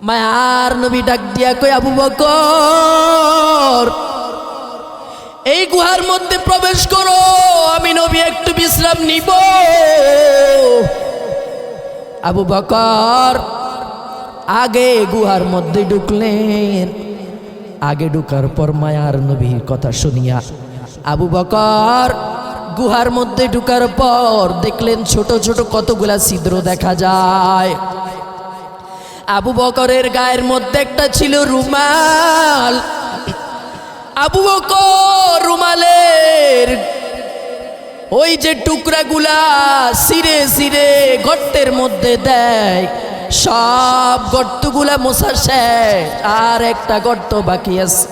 মায়ার নবী ডাক দিয়া কই, আবু বকর এই গুহার মধ্যে প্রবেশ করো, আমি নবী একটু বিশ্রাম নিব। আবু বকর আগে গুহার মধ্যে ঢুকলেন। আগে ঢুকার পর মায়ার নবীর কথা শুনিয়া আবু বকর গুহার মধ্যে ঢুকার পর দেখলেন ছোট ছোট কতগুলা ছিদ্র দেখা যায়। আবু বকরের গায়ের মধ্যে একটা ছিল রুমাল। আবু বকর রুমালের ওই যে টুকরাগুলা সিরে সিরে গর্তের মধ্যে দেয়, সব গর্তগুলা মোছা শেষ, আর একটা গর্ত বাকি আছে।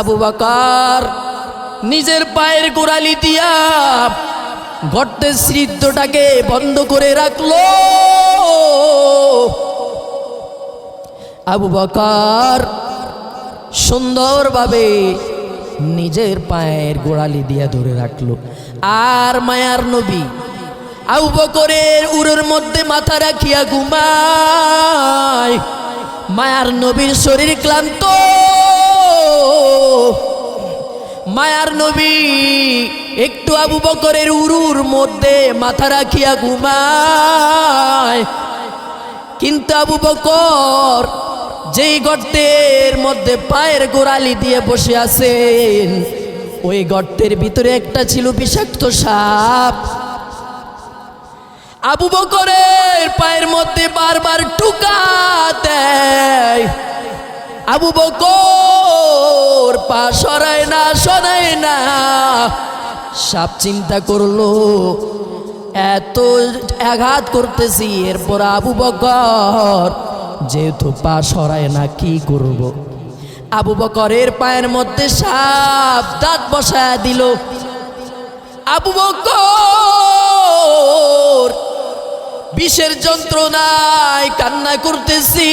আবু বকর নিজের পায়ের গোড়ালি দিয়া গর্তের ছিদ্রটাকে বন্ধ করে রাখলো। আবু বকর সুন্দরভাবে নিজের পায়ের গোড়ালি দিয়া ধরে রাখলো। আর মায়ার নবী আবু বকরের উরুর মধ্যে মাথা রাখিয়া ঘুমায়। মায়ার নবীর শরীর ক্লান্ত। মায়ার নবী একটু আবু বকরের উরুর মধ্যে মাথা রাখিয়া ঘুমায়। কিন্তু আবু বকর যেই গর্তের মধ্যে পায়ের গোড়ালি দিয়ে বসে আছেন, ওই গর্তের ভিতরে একটা ছিল বিষাক্ত সাপ। আবু বকরের পায়ের মধ্যে বারবার টোকা দেয়। আবু বকর পা সরায় না, সরায় না। সাপ চিন্তা করলো এত আঘাত করতেছি, এরপর আবু বকর যেহেতু পা সরায় না, কি করব। আবু বকরের পায়ের মধ্যে সাপ দাঁত বসায় দিল। আবু বকর বিষের যন্ত্রণায় কান্না করতেছি,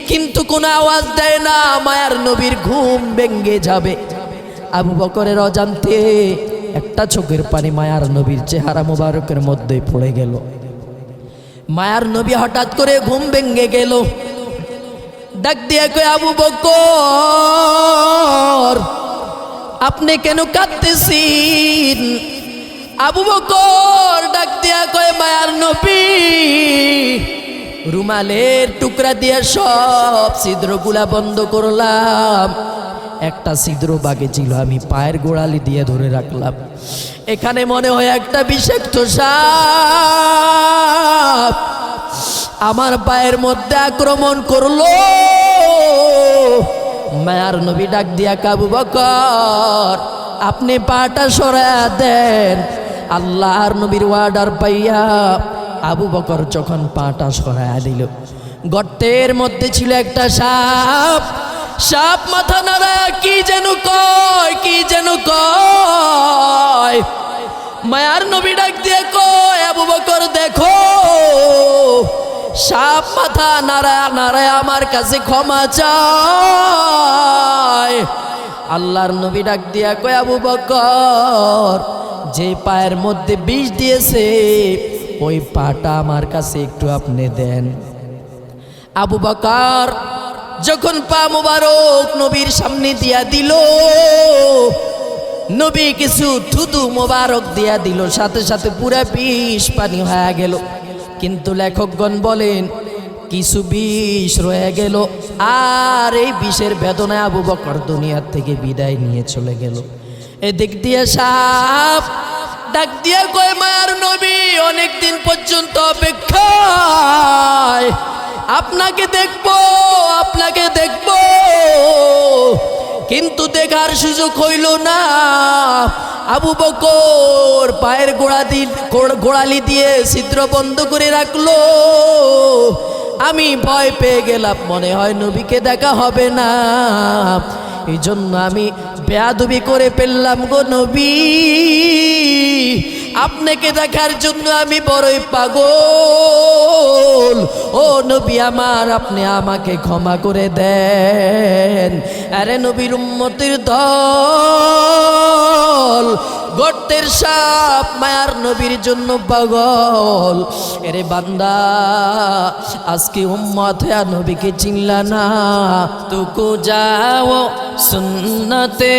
কিন্তু কোনো আওয়াজ দেয় না। মায়ার নবীর ঘুম ভেঙে যাবে। আবু বকরের অজান্তে একটা চোখের পানি মায়ার নবীর চেহারা মোবারকের মধ্যে পড়ে গেল। মায়ার নবী হঠাৎ করে ঘুম ভেঙে গেল। ডাক দিয়া কই, আবু বকর আপনি কেন কাঁদতেছেন? আবু বকর ডাক দিয়া কয়, মায়ার নবী রুমালের টুকরা দিয়ে সব ছিদ্রগুলা বন্ধ করলাম, একটা ছিদ্র বাকি ছিল, আমি পায়ের গোড়ালি দিয়ে ধরে রাখলাম। এখানে মনে হয় একটা বিষাক্ত সাপ আমার পায়ের মধ্যে আক্রমণ করলো। মায়ার নবী ডাক দিয়া, আবু বকর আপনি পাটা সরায়া দেন। আল্লাহর নবীর ওয়ার্ডার পাইয়া আবু বকর যখন পাটা সরায়া দিল, গর্তের মধ্যে ছিল একটা সাপ। সাপ মাথা নাড়ায়া কি যেন কয়, কি যেন কয়। মায়ার নবী ডাক দিয়ে কয়, আবু বকর দেখো, সাপ মাথা নাড়ায়া নাড়ায়া আমার কাছে ক্ষমা চায়। আল্লাহর নবী ডাক দিয়া কয়, আবু বকর যে পায়ের মধ্যে বিষ দিয়েছে ওই পাটা আমার কাছে একটু আপনি দেন। আবু বকর যখন পা মোবারক নবীর সামনে দিয়া দিল, নবী কিছু থুতু মোবারক দিয়া দিল, সাথে সাথে পুরা বিষ পানি হয়ে গেল। কিন্তু লেখকগণ বলেন কিছু বিষ রয়ে গেল, আর এই বিষের বেদনায় আবু বকর দুনিয়ার থেকে বিদায় নিয়ে চলে গেল। এদিক দিয়ে সাপ ডাক দিয়ে কয়, মায়ার নবী অনেকদিন পর্যন্ত অপেক্ষায় আপনাকে দেখবো, আপনাকে দেখবো, কিন্তু দেখার সুযোগ হইল না। আবু বকর পায়ের গোড়ালি দিয়ে ছিদ্র বন্ধ করে রাখলো। আমি ভয় পেয়ে গেলাম, মনে হয় নবীকে দেখা হবে না। এই জন্য আমি বেয়াদবি করে ফেললাম গো নবী, আপনাকে দেখার জন্য আমি বড়ই পাগল। ও নবী আমার, আপনি আমাকে ক্ষমা করে দেন। আরে নবীর উম্মতের দল, গর্তের সাপ মায়ার নবীর জন্য পাগল। এরে বান্দা, আজকে উম্মত হয়ে নবীকে চিনলা না, তুকু যাও সুন্নতে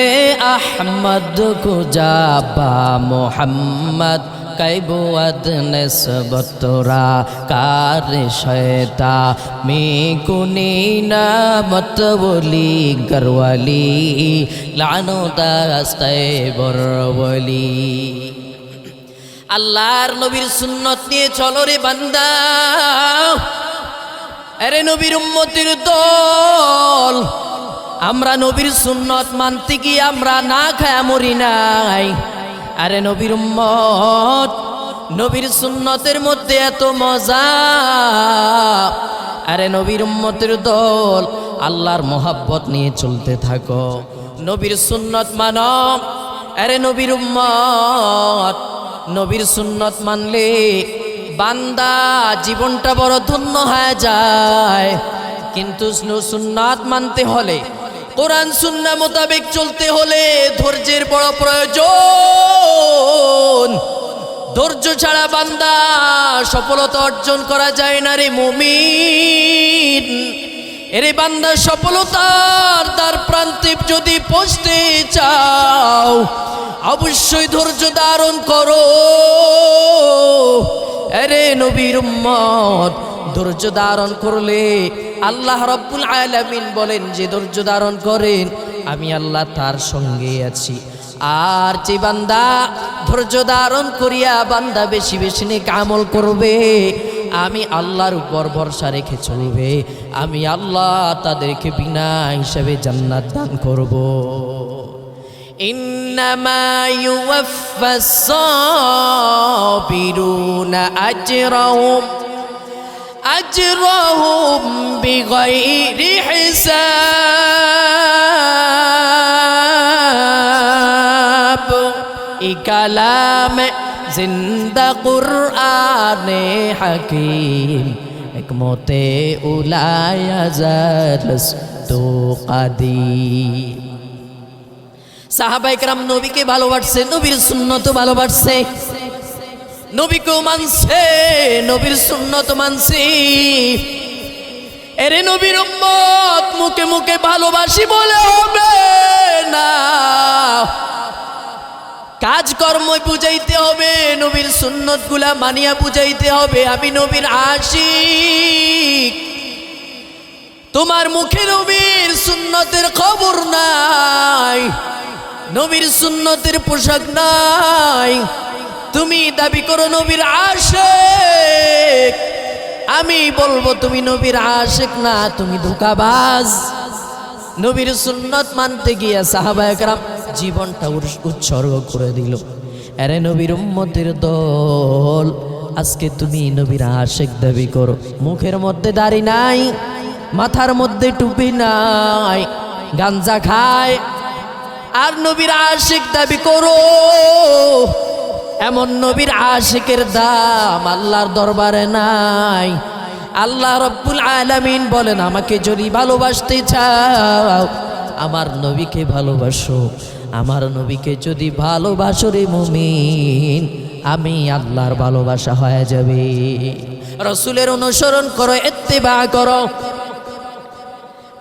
আহমদ কো যাবা মোহাম্মদ कैबुअद नस्बत तोरा कार शैता में कुनी नामत बोली गरवाली लानो दास्ते बरवली। আল্লাহর নবীর সুন্নত নিয়ে চলো রে বান্দা। আরে নবীর উম্মতের দল, আমরা নবীর সুন্নত মানতে কি আমরা না খায়া মরি নাই। আরে নবীর উম্মত, নবীর সুন্নতের মধ্যে এত মজা। আরে নবীর উম্মতের দল, আল্লাহর মোহাব্বত নিয়ে চলতে থাকো, নবীর সুন্নত মানো। আরে নবীর উম্মত, নবীর সুন্নত মানলে বান্দা জীবনটা বড় ধন্য হয়ে যায়। কিন্তু সুন্নাত মানতে হলে, কোরআন সুন্নাহ মোতাবেক চলতে হলে ধৈর্যের বড় প্রয়োজন। ধৈর্য ছাড়া বান্দা সফলতা অর্জন করা যায় না রে মুমিন। এরে বান্দা, সফলতার দ্বার প্রান্তে যদি পৌঁছতে চাও, অবশ্যই ধৈর্য ধারণ করো। আরে নবীর উম্মত, ধৈর্য ধারণ করলে আল্লাহ রাব্বুল আলামিন বলেন যে ধৈর্য ধারণ করেন আমি আল্লাহ তার সঙ্গে আছি। আর যে বান্দা ধৈর্য ধারণ করিয়া বান্দা বেশি বেশি নেক আমল করবে, আমি আল্লাহর উপর ভরসা রেখে চলবে, আমি আল্লাহ তাদেরকে বিনা হিসাবে জান্নাত দান করব। ইন্নামা ইউওয়াফাস সাবিরুনা আজরাহুম বিগাইরি হিসাব। এই কালাম জিন্দা কুরআনে হাকিম, হিকমতে উলায়া জালস্তু কাদিম। সাহাবায়ে কেরাম নবীকে ভালোবাসছে, নবীর সুন্নত ভালোবাসছে, নবীকেও মানছে, নবীর সুন্নত মানছে। এরে নবীর উম্মত, মুখে মুখে ভালোবাসি বলে হবে না, কাজকর্ম বুঝাইতে হবে, নবীর সুন্নত গুলা মানিয়া বুঝাইতে হবে আমি নবীর আশিক। তোমার মুখে নবীর সুন্নতের খবর নাই, নবীর সুন্নতের পোশাক নাই, তুমি দাবি করো নবীর আশিক, আমি বলবো তুমি নবীর আশিক না, তুমি ধোঁকাবাজ। নবীর সুন্নত মানতে গিয়া সাহাবায়ে কেরাম জীবনটা উৎসর্গ করে দিল। আরে নবীর উম্মতের দল, আজকে তুমি নবীর আশিক দাবি করো, মুখের মধ্যে দাড়ি নাই, মাথার মধ্যে টুপি নাই, গাঞ্জা খায়, আর নবীর আশিক দাবি করো। এমন নবীর আশিকের দাম আল্লাহর দরবারে নাই। আল্লাহ রাব্বুল আলামিন বলেন, আমাকে যদি ভালোবাসতে চাও আমার নবীকে ভালোবাসো, আমার নবীকে যদি ভালোবাসো রে মুমিন, আমি আল্লাহর ভালোবাসা হয়ে যাবে। রাসূলের অনুসরণ করো, ইত্তেবা করো।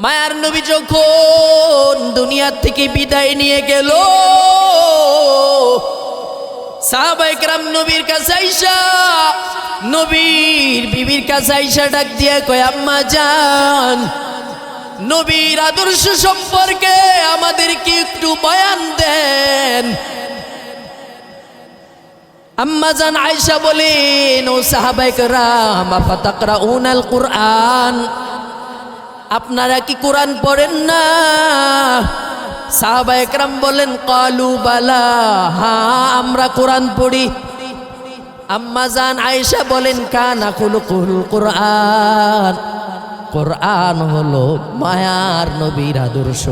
মায়ার নবী যখন দুনিয়া থেকে বিদায় নিয়ে গেল, সাহাবায়ে কেরাম নবীর কাছে আইসা, নবীর বিবির কাছে আইসা ডাক দিয়া কয়, আম্মা জান, নবীর আদর্শ সম্পর্কে আমাদেরকে একটু বয়ান দেন। আম্মা জান আয়েশা বলেন, ও সাহাবায়ে কেরাম, আফাতাকরাউনাল কুরআন, আপনারা কি কোরআন পড়েন না? সাহাবায়ে কেরাম বলেন, কালু বালা, হ্যাঁ আমরা কোরআন পড়ি। আম্মা জান আয়েশা বলেন, কানা খুলুকুল কোরআন, কোরআন হলো মায়ার নবীর আদর্শ।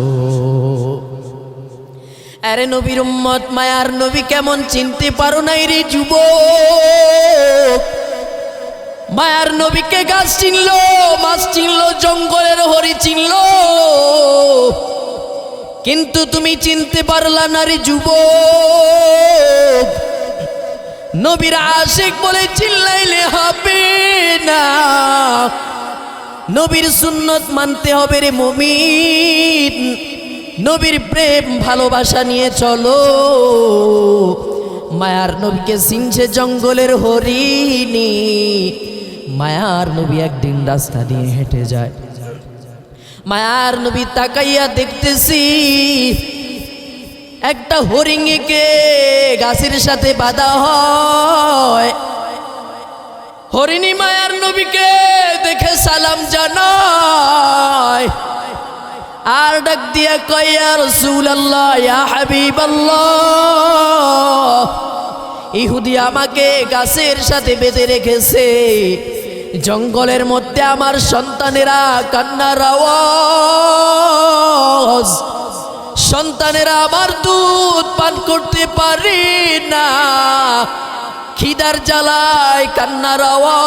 আরে নবীর উম্মত, মায়ার নবী কেমন চিনতে পারো নাই রে যুবক? মায়ার নবীকে গাছ চিনলো, মাছ চিনলো, জঙ্গলের হরি চিনলো, কিন্তু তুমি চিনতে পারলা না রে যুবক, নবীর আশিক বলে চিল্লাইলে হবে না, নবীর সুন্নত মানতে হবে রে মুমিন, নবীর প্রেম ভালোবাসা নিয়ে চলো। মায়ার নবীকে চিনছে জঙ্গলের হরিণী। মায়ার নবী একদিন রাস্তা দিয়ে হেঁটে যায়, মায়ার নবী তাকাইয়া দেখতেছি একটা হরিণীকে গাছের সাথে বাঁধা হয়। হরিণী মায়ার নবীকে দেখে সালাম জানায় আর ডাক দিয়া কয় ইয়া রাসূলুল্লাহ, ইয়া হাবিবাল্লাহ, ইহুদি আমাকে গাছের সাথে বেঁধে রেখেছে, জঙ্গলের মধ্যে আমার সন্তানেরা কান্নার আওয়াজ, সন্তানেরা আমার দুধ পান করতে পারে না, খিদার জ্বালায় কান্নার আওয়াজ,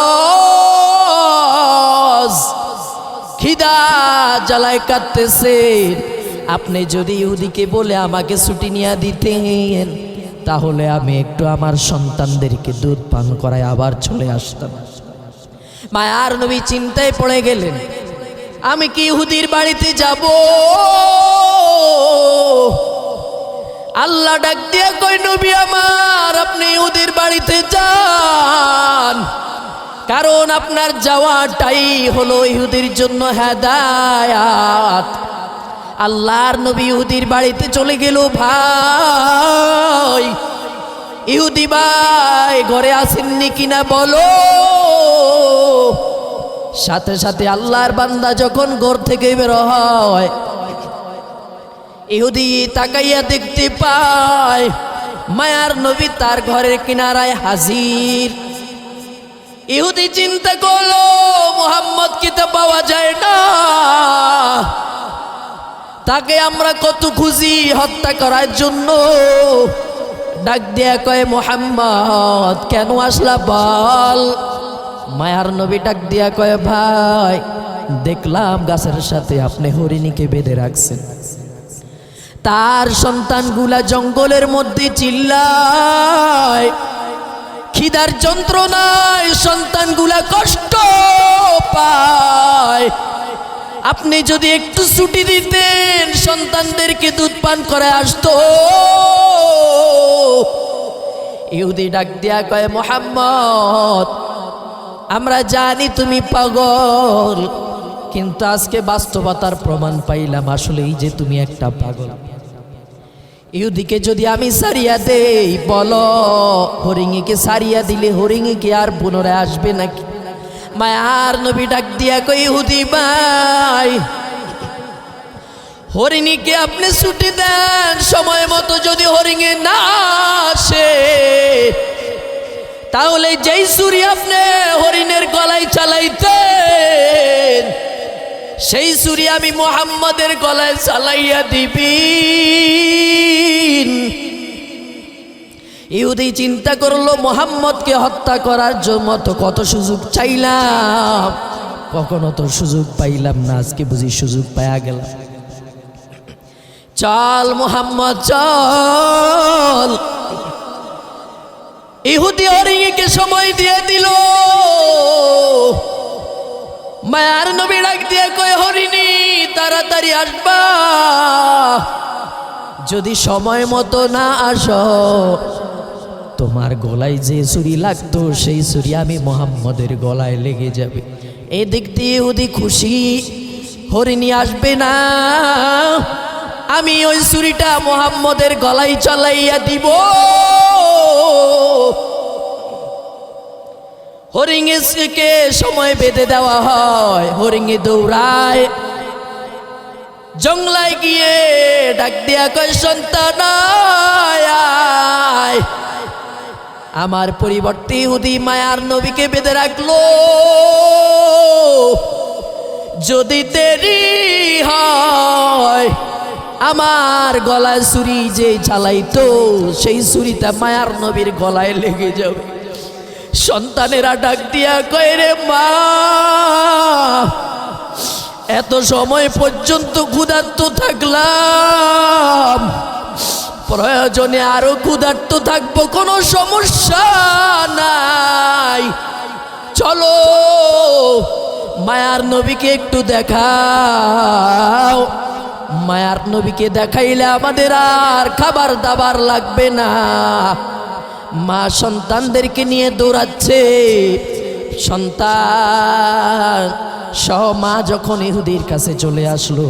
খিদা জ্বালায় কাঁদতেছে। আপনি যদি ইহুদিকে বলে আমাকে ছুটি নিয়ে দিতেন, তাহলে আমি একটু আমার সন্তানদেরকে দুধ পান করায় আবার চলে আসতাম। মায়ার নবী চিন্তায় পড়ে গেলেন, আমি কি ইহুদির বাড়িতে যাব? আল্লাহ ডাক দিয়া কই, নবী আমার, আপনি ইহুদির বাড়িতে যান, কারণ আপনার যাওয়াটাই হলো ইহুদির জন্য হেদায়াত। আল্লাহর নবী ইহুদির বাড়িতে চলে গেল। ভাই, ইহুদি ভাই ঘরে আসেননি কিনা বলো? সাথে সাথে আল্লাহর বান্দা যখন ঘর থেকে বের হয়, ইহুদি তাকাইয়া দেখতে পায় মায়ার নবী তার ঘরের কিনারায় হাজির। ইহুদি চিন্তা করলো, মুহাম্মদ কে তো পাওয়া যায় না, তাকে আমরা কত খুঁজি হত্যা করার জন্য। ডাক দিয়া কয়, মুহাম্মদ কেন আসলা বল? মায়ার নবী ডাক দিয়া কয়, ভাই দেখলাম গাছের সাথে আপনি হরিণীকে বেঁধে রাখছেন, তার সন্তানগুলা জঙ্গলের মধ্যে চিল্লায়, খিদার যন্ত্রণায় সন্তানগুলা কষ্ট পায়, আপনি যদি একটু ছুটি দিতেন সন্তানদেরকে দুধ পান করে আসতো। ইহুদি ডাক দিয়া কয়, মুহাম্মদ আমরা জানি তুমি পাগল, কিন্তু আজকে বাস্তবতার প্রমাণ পাইলাম আসলেই যে তুমি একটা পাগল। ইহুদিকে যদি আমি সারিয়া দেই, বলো হরিণীকে সারিয়া দিলে হরিণী কি আর পুনরায় আসবে নাকি? মায়ার নবী ডাক দিয়া কই, ইহুদি ভাই হরিণীকে আপনি ছুটি দেন, সময় মতো যদি হরিণী না আসে, তাহলে যেই ছুরি আপনি হরিণের গলায় চালাইতেন, সেই ছুরি আমি মুহাম্মাদের গলায় চালাইয়া দিবি। ইহুদি চিন্তা করলো, মুহাম্মদকে হত্যা করার জন্য তো কত সুযোগ চাইলাম, কখনো তো সুযোগ পাইলাম না, আজকে বুঝি সুযোগ পাওয়া গেল। চল মুহাম্মদ চল। ইহুদি হরিণীকে সময় দিয়ে দিল। মায়ার নবী ডাক দিয়ে কয়, হরিণী তাড়াতাড়ি আসবা, যদি সময় মতো না আসো তোমার গলায় যে ছুরি লাগতো সেই ছুরি আমি মুহাম্মদের গলায় লেগে যাবে। এই দিক দিয়ে ইহুদি খুশি, হরিণী আসবে না, আমি ওই ছুরিটা মুহাম্মদের গলায় চালাইয়া দিব। হরিণীকে সময় বেঁধে দেওয়া হয়, হরিণী দৌড়ায়, জঙ্গলায় গিয়ে ডাক দিয়া কয়, সন্তান আয়। আমার পরিবর্তে ইহুদি মায়ার নবীকে বেঁধে রাখলো। যদি দেরি হয় আমার গলায় ছুরি যে চালাইতো সেই ছুরিটা মায়ার নবীর গলায় লেগে যাবে। সন্তানেরা ডাক দিয়া কয়, রে মা এত সময় পর্যন্ত ক্ষুধার্ত থাকলাম, প্রয়োজনে আরো ক্ষুধার্ত থাকবো, কোনো সমস্যা নাই। চলো মায়ার নবীকে একটু দেখাও। মায়ার নবীকে দেখাইলে আমাদের আর খাবার দাবার লাগবে না। মা সন্তানদেরকে নিয়ে দৌড়াচ্ছে। সন্তান সহ মা যখন ইহুদির কাছে চলে আসলো,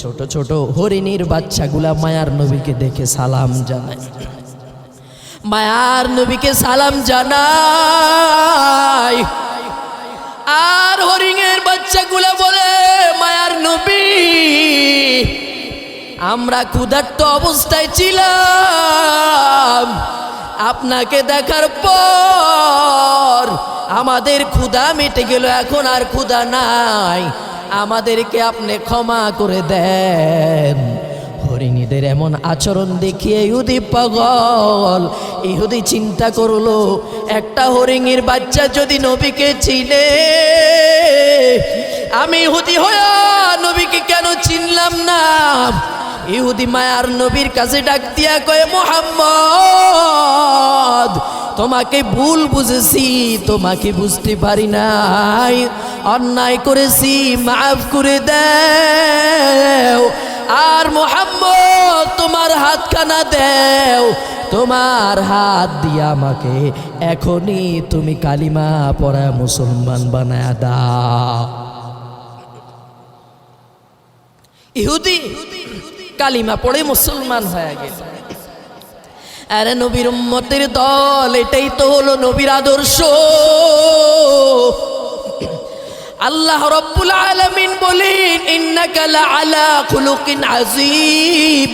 ছোট ছোট হরিণীর বাচ্চাগুলা মায়ার নবীকে দেখে সালাম জানায়। মায়ার নবীকে সালাম জানায়, আর হরিণের বাচ্চাগুলা বলে, মায়ার নবী, আমরা ক্ষুধার্ত অবস্থায় ছিলাম, আপনাকে দেখার পর আমাদের ক্ষুধা মিটে গেল, এখন আর ক্ষুধা নাই, আমাদেরকে আপনি ক্ষমা করে দেন। হরিণীদের এমন আচরণ দেখিয়ে ইহুদি পাগল। ইহুদি চিন্তা করলো, একটা হরিণীর বাচ্চা যদি নবীকে চিনে, আমি ইহুদি হয়ে নবীকে কেন চিনলাম না? ইহুদি মায়ার নবীর কাছে ডাক দিয়া কয়, মুহাম্মদ, তোমাকে ভুল বুঝেছি, তোমাকে বুঝতে পারি নাই, অন্যায় করেছি, মাফ করে দাও। আর মুহাম্মদ, তোমার হাতখানা দাও, তোমার হাত দিয়ে আমাকে এখনই তুমি কালিমা পড়া মুসলমান বানায়া দাও। ইহুদি কালিমা পড়ে মুসলমান হয়ে গেল। আরে নবীর উম্মতের দল, এটাই তো হলো নবীর আদর্শ। আল্লাহ রাব্বুল আলামিন বলেন, ইন্নাকা লাআলা খুলুকিন আযীম।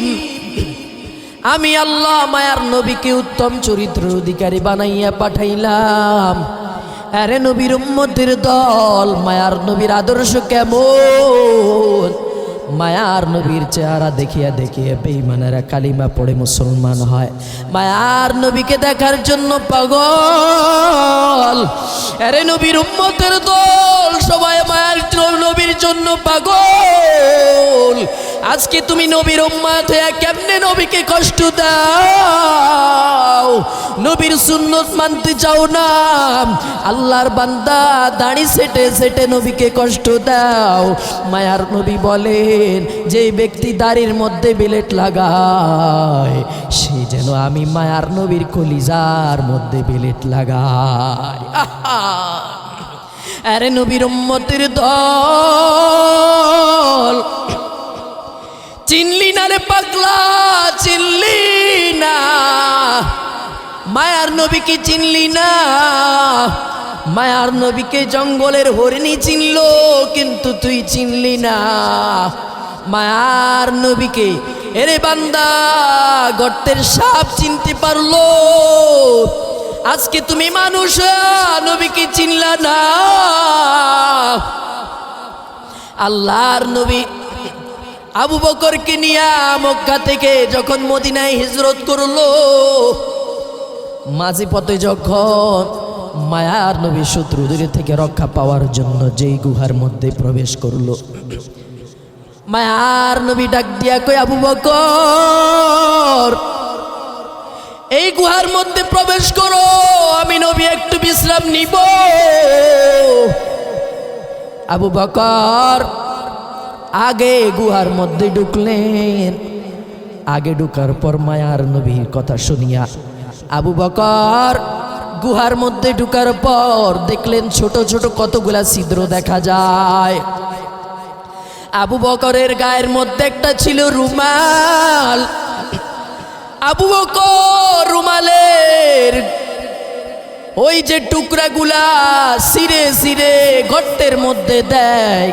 আমি আল্লাহ মায়ার নবীকে উত্তম চরিত্রের অধিকারী বানাইয়া পাঠাইলাম। আরে নবীর উম্মতের দল, মায়ার নবীর আদর্শ কেমন? মায়ার নবীর চেহারা দেখিয়া দেখিয়া বেঈমানেরা কালিমা পড়ে মুসলমান হয়। মায়ার নবীকে দেখার জন্য পাগল। আরে নবীর উম্মতের দল সবাই মায়ার নবীর জন্য পাগল। আজকে তুমি নবীর উম্মত হয়ে কেমনে নবীকে কষ্ট দাও? নবীর সুন্নত মানতে চাও না? আল্লাহর বান্দা দাড়ি সেটে সেটে নবীকে কষ্ট দাও। মায়ার নবী বলেন, যে ব্যক্তি দাড়ির মধ্যে বিলেট লাগায়, সে যেন আমি মায়ার নবীর কলিজার মধ্যে বিলেট লাগাই। আরে নবীর উম্মতের দল, চিনলি না রে পাগলা, চিনলি না? মায়ার নবীকে চিনলি না? মায়ার নবীকে জঙ্গলের হরিণী চিনল, কিন্তু তুই চিনলি না মায়ার নবীকে। এরে বান্দা, গর্তের সাপ চিনতে পারলো, আজকে তুমি মানুষ নবীকে চিনলা না। আল্লাহর নবী আবু বকরকে নিয়া মক্কা থেকে যখন মদিনায় হিজরত করলো, মাঝি পথে যখন মায়ার নবী শত্রুদের থেকে রক্ষা পাওয়ার জন্য যেই গুহার মধ্যে প্রবেশ করলো, মায়ার নবী ডাক দিয়া কই, আবু বকর, এই গুহার মধ্যে প্রবেশ করো, আমি নবী একটু বিশ্রাম নিব। আবু বকর আগে গুহার মধ্যে ঢুকলেন। আগে ঢুকার পর মায়ার নবীর কথা শুনিয়া আবু বকর গুহার মধ্যে ঢুকার পর দেখলেন ছোট ছোট কতগুলা ছিদ্র দেখা যায়। আবু বকরের গায়ের মধ্যে একটা ছিল রুমাল। আবু বকর রুমালের ওই যে টুকরাগুলা সিরে সিরে গর্তের মধ্যে দেয়,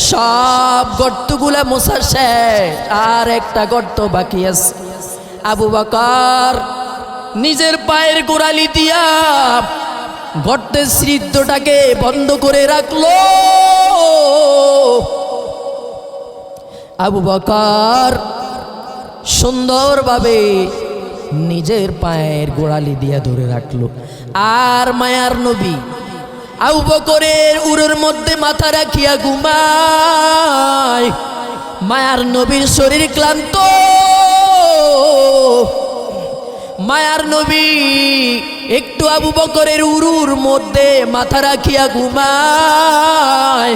সব গর্তগুলা মোছা শেষ, আর একটা গর্ত বাকি আছে। আবু বকর নিজের পায়ের গোড়ালি দিয়া গর্তের ছিদ্রটাকে বন্ধ করে রাখলো। আবু বকর সুন্দরভাবে নিজের পায়ের গোড়ালি দিয়া ধরে রাখলো। আর মায়ার নবী আবু বকরের উরের মধ্যে মাথা রাখিয়া ঘুমায়। মায়ার নবীর শরীর ক্লান্ত, মায়ার নবী একটু আবু বকরের উরুর মধ্যে মাথা রাখিয়া ঘুমায়।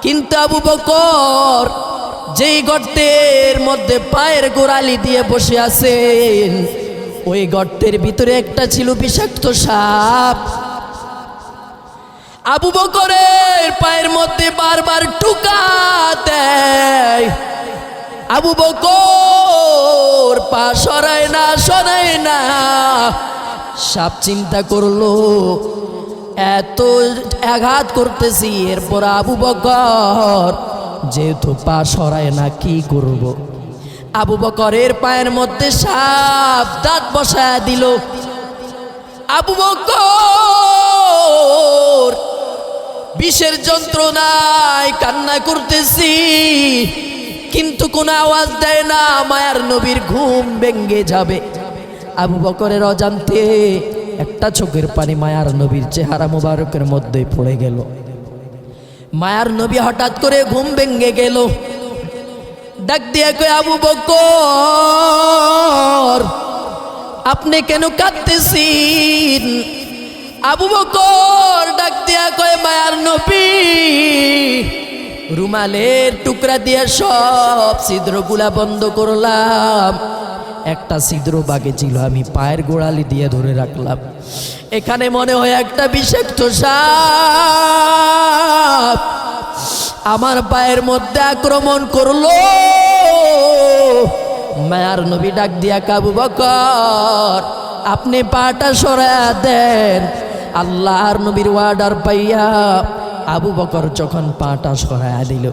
কিন্তু আবু বকর যেই গর্তের মধ্যে পায়ের গোড়ালি দিয়ে বসে আছেন, ওই গর্তের ভিতরে একটা ছিল বিষাক্ত সাপ। আবু বকরের পায়ের মধ্যে বারবার টোকা দেয়। আবু বকর পা সরায় না। সাপ চিন্তা করলো এত আঘাত করতেছি, এরপর আবু বকর যেহেতু পা সরায় না, কি করব। আবু বকরের পায়ের মধ্যে সাপ দাঁত বসায় দিল। আবু বকর বিষের যন্ত্রণায় কান্না করতেছি, কিন্তু কোনো আওয়াজ দেয় না। মায়ার নবীর ঘুম ভেঙে যাবে। আবু বকরের অজান্তে একটা চোখের পানি মায়ার নবীর চেহারা মোবারকের মধ্যে পড়ে গেল। মায়ার নবী হঠাৎ করে ঘুম ভেঙে গেল। ডাক দিয়ে কয়, আবু বকর আপনি কেন কাঁদতেছেন? আবু বকর ডাক দিয়া কয়, মায়ার নবী রুমালের টুকরা দিয়ে সব ছিদ্রগুলা বন্ধ করলাম, একটা ছিদ্র বাকি ছিল, আমি পায়ের গোড়ালি দিয়ে ধরে রাখলাম। এখানে মনে হয় একটা বিষাক্ত সাপ আমার পায়ের মধ্যে আক্রমণ করলো। মায়ার নবী ডাক দিয়া আবু বকর আপনি পাটা সরায়া দেন। আল্লাহর নবীর ওয়ার্ডার পাইয়া আবু বকর যখন পাটা সরায়া দিল,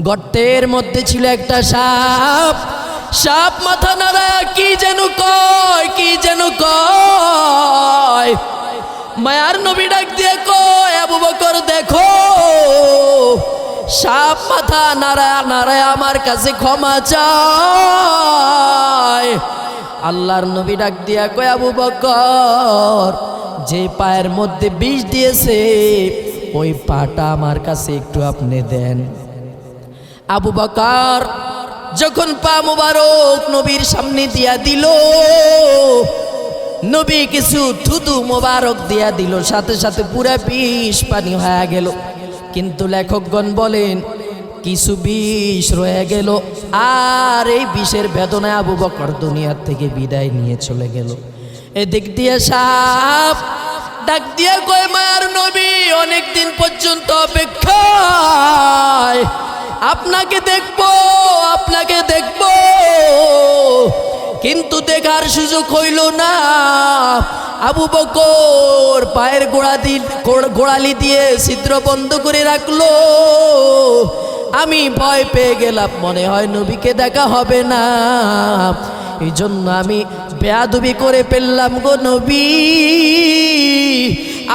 গর্তের মধ্যে ছিল একটা সাপ। সাপ মাথা নাড়ায় কি যেন কয়। মায়ার নবী ডাক দিয়ে কয়, আবু বকর দেখো, সাপ মাথা নাড়ায় আমার কাছে ক্ষমা চায়। আল্লাহর নবী ডাক দিয়া কয়, আবু বকর যে পায়ের মধ্যে বিষ দিয়েছে ওই পাটা আমার কাছে একটু আপনি দেন। আবু বকর যখন পা মোবারক নবীর সামনে দিয়া দিল, নবী কিছু থুতু মোবারক দিয়া দিল, সাথে সাথে পুরা বিষ পানি হয়ে গেল। কিন্তু লেখকগণ বলেন কিছু বিষ রয়ে গেল, আর এই বিষের বেদনায় আবু বকর দুনিয়ার থেকে বিদায় নিয়ে চলে গেল। এদিক দিয়ে সাপ ডাক দিয়ে কয়, মায়ার নবী অনেকদিন পর্যন্ত অপেক্ষায় আপনাকে দেখবো, কিন্তু দেখার সুযোগ হইল না। আবু বকর পায়ের গোড়ালি দিয়ে ছিদ্র বন্ধ করে রাখলো। আমি ভয় পেয়ে গেলাম, মনে হয় নবীকে দেখা হবে না। এই জন্য আমি বেয়াদবি করে ফেললাম গো নবী,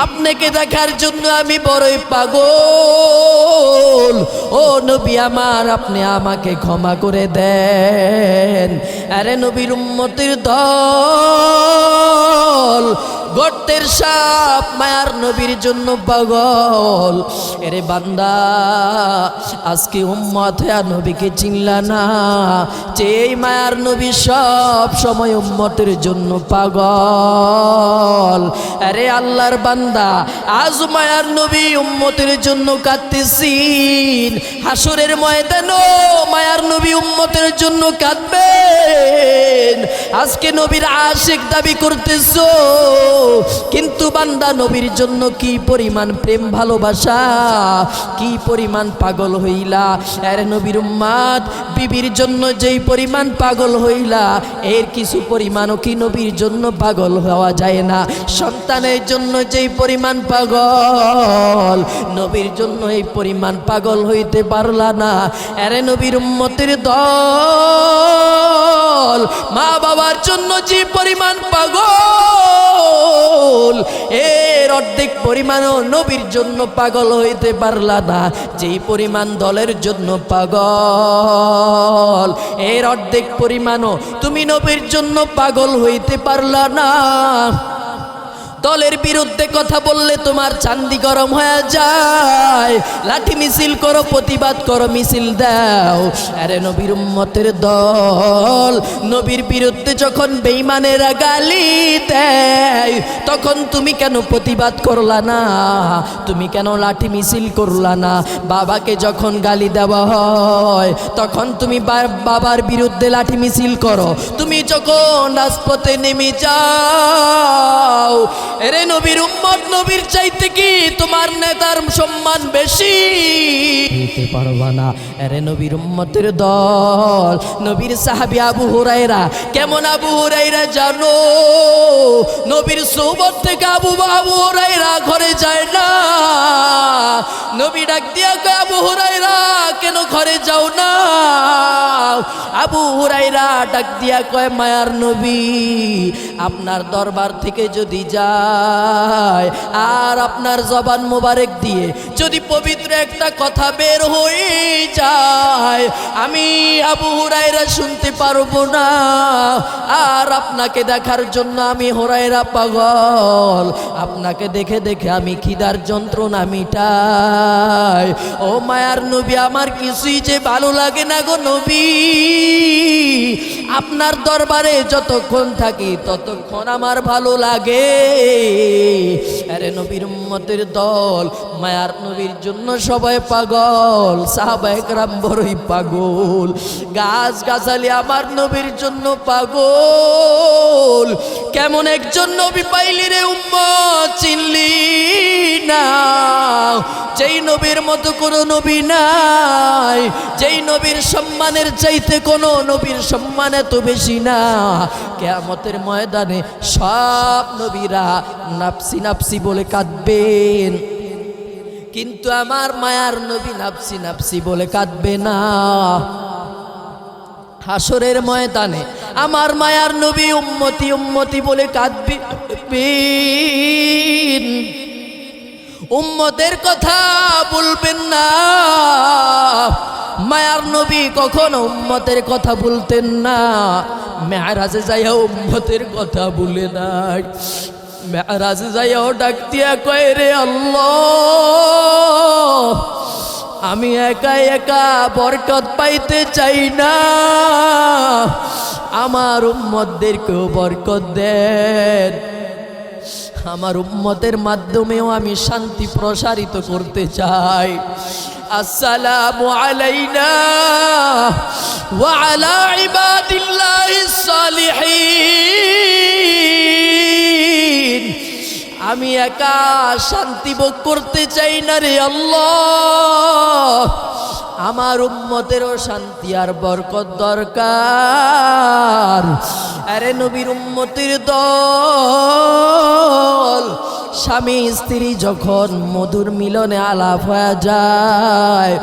আপনাকে দেখার জন্য আমি বড়ই পাগল। ও নবী আমার, আপনি আমাকে ক্ষমা করে দেন। আরে নবীর উম্মতের দল, গর্তের সাপ মায়ার নবীর জন্য পাগল। এরে বান্দা, আজকে উম্মত হয়ে নবীকে চিনলা না, যে মায়ার নবী সব সময় উম্মতের জন্য পাগল। আরে আল্লাহর বান্দা, আজ মায়ার নবী উম্মতের জন্য কাঁদতেছিন, হাসরের ময়দানও মায়ার নবী উম্মতের জন্য কাঁদবেন। আজকে নবীর আশিক দাবি করতেছো, কিন্তু বান্দা নবীর জন্য কি পরিমাণ প্রেম ভালোবাসা, কি পরিমাণ পাগল হইলা। আরে নবীর উম্মত বিবির জন্য যেই পরিমাণ পাগল হইলা, এর কিছু পরিমাণও কি নবীর জন্য পাগল হওয়া যায় না? সন্তানের জন্য যেই পরিমাণ পাগল, নবীর জন্য এই পরিমাণ পাগল হইতে পারলা না। আরে নবীর উম্মতের দল, মা বাবার জন্য যে পরিমাণ পাগল, এর অর্ধেক পরিমাণও নবীর জন্য পাগল হইতে পারলা না। যেই পরিমাণ দলের জন্য পাগল, এর অর্ধেক পরিমাণও তুমি নবীর জন্য পাগল হইতে পারলা না। দলের বিরুদ্ধে কথা বললে তোমার চান্দি গরম হয়ে যায়, লাঠি মিছিল করো, প্রতিবাদ করো, মিছিল দাও। আরে নবীর উম্মতের দল, নবীর বিরুদ্ধে যখন বেঈমানেরা গালি দেয় তখন তুমি কেন প্রতিবাদ করলা না? তুমি কেন লাঠি মিছিল করলা না? বাবাকে যখন গালি দেওয়া হয় তখন তুমি বাবার বিরুদ্ধে লাঠি মিছিল করো। তুমি যখন রাজপথে নেমে যাও, এরে নবীর উম্মত, নবীর চাইতে কি তোমার নেতার সম্মান বেশি? দিতে পারবা না। এরে নবীর উম্মতের দল, নবীর সাহাবী আবু হুরায়রা। কেমন আবু হুরায়রা জানো? নবীর সোহবত থেকে আবু হুরায়রা ঘরে যায় না। নবী ডাক দিয়া কয়, আবু হুরায়রা কেন ঘরে যাও না? আবু হুরায়রা ডাক দিয়া কয়, মায়ার নবী, আপনার দরবার থেকে যদি যায় আর আপনার জবান মোবারক দিয়ে যদি পবিত্র একটা কথা বের হয়ে যায়, আমি আবু হুরায়রা শুনতে পারবো না। আর আপনাকে দেখার জন্য আমি হুরায়রা পাগল। আপনাকে দেখে দেখে আমি খিদার যন্ত্রণা মিটাই। ও মায়ার নবী, আমার কিছুই যে ভালো লাগে না গো নবী। আপনার দরবারে যতক্ষণ থাকি ততক্ষণ আমার ভালো লাগে। আরে নবীর উম্মতের দল, মায়ার নবীর জন্য সবাই পাগল, সাহাবায়ে কেরাম বড়ই পাগল, গাছ গাছালি আমার নবীর জন্য পাগল। কেমন একজন নবী পাইলি রে উম্মত, চিনলি না? যেই নবীর মতো কোনো নবী নাই, যেই নবীর সম্মানের চাইতে কোনো নবীর সম্মান এত বেশি না। কিয়ামতের ময়দানে সব নবীরা নাফসি নাফসি বলে কাঁদবেন, কিন্তু আমার মায়ার নবী নাফসি নাফসি বলে কাঁদবে না। হাসরের ময়দানে আমার মায়ার নবী উম্মতি উম্মতি বলে কাঁদবেন। উম্মতের কথা বলবেন না। মায়ার নবী কখনো উম্মতের কথা বলতেন না। মেরাজে যাইয়া উম্মতের কথা বলে নাই। মেরাজে যাইয়াও ডাক দিয়া কয়, রে আল্লাহ, আমি একা একা বরকত পাইতে চাই না, আমার উম্মতদেরকেও বরকত দেন। আমার উম্মতের মাধ্যমেও আমি শান্তি প্রসারিত করতে চাই। আসসালামু আলাইনা ওয়া আলা ইবাদিল্লাহিস সালিহিন। আমি একা শান্তি ভোগ করতে চাই না রে আল্লাহ, আমার উম্মতেরও শান্তি আর বরকত দরকার। আরে নবীর উম্মতের দল, স্বামী স্ত্রী যখন মধুর মিলনে আলাপ হয়ে যায়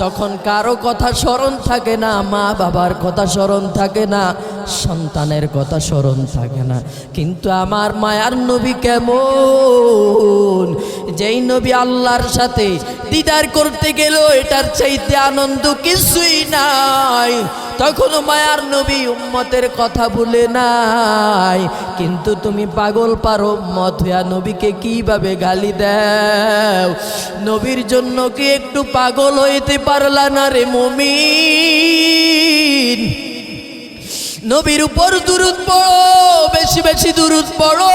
তখন কারো কথা স্মরণ থাকে না, মা বাবার কথা স্মরণ থাকে না, সন্তানের কথা স্মরণ থাকে না। কিন্তু আমার মায়ার নবী কেমন, যেই নবী আল্লাহর সাথে দিদার করতে গেল এটার চাইতে আনন্দ কিছুই নাই, তখন মায়ার নবী উম্মতের কথা বলে নাই। কিন্তু তুমি পাগল পারো উম্মত হইয়া নবীকে কিভাবে গালি দাও? নবীর জন্য কি একটু পাগল হইতে পারলা না রে মুমিন? নবীর উপর দুরূদ পড়ো, বেশি বেশি দুরূদ পড়ো,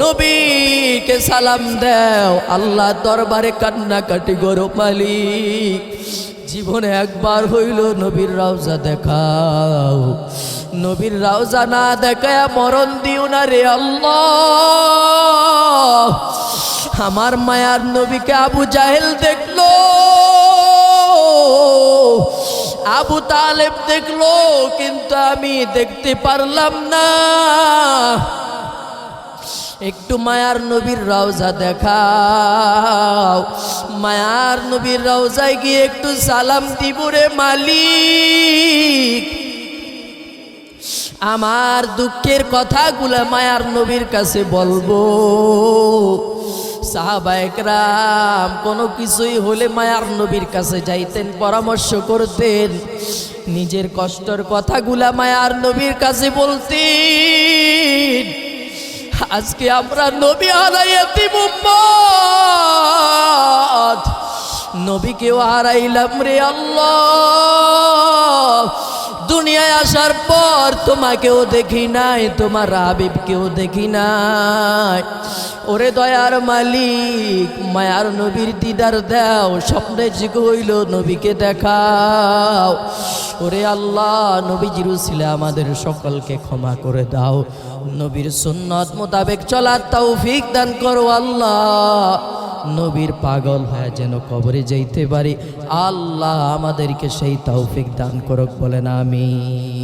নবীকে সালাম দাও, আল্লাহ দরবারে কান্নাকাটি করো, মালিক জীবনে একবার হইল নবীর রওজা দেখাও, নবীর রওজা না দেখায়া মরণ দিও না রে আল্লাহ। আমার মায়ার নবীকে আবু জাহেল দেখলো, আবু তালেব দেখলো, কিন্তু আমি দেখতে পারলাম না। একটু মায়ার নবীর রওজা দেখাও, মায়ার নবীর রওজায় গিয়ে একটু সালাম দিব রে মালিক। আমার দুঃখের কথাগুলো মায়ার নবীর কাছে বলবো। সাহাবায়ে কেরাম কোনো কিছুই হলে মায়ার নবীর কাছে যাইতেন, পরামর্শ করতেন, নিজের কষ্টের কথাগুলা মায়ার নবীর কাছে বলতেন। আজকে আমরা নবী হারাই এতিম উম্মত, নবীকেও হারাইলাম রে আল্লাহ। দুনিয়ায় আসার পর তোমাকেও দেখি নাই, তোমার হাবিবকেও দেখি নাই। ওরে দয়ার মালিক, মায়ার নবীর দিদার দাও, স্বপ্নে জিগো হইল নবীকে দেখাও। ওরে আল্লাহ, নবীজির উসিলা আমাদের সকলকে ক্ষমা করে দাও। নবীর সুন্নত মোতাবেক চলার তৌফিক দান করো আল্লাহ। নবীর পাগল হয়ে যেন কবরে যাইতে পারি, আল্লাহ আমাদেরকে সেই তৌফিক দান করুক, বলেন আমিন।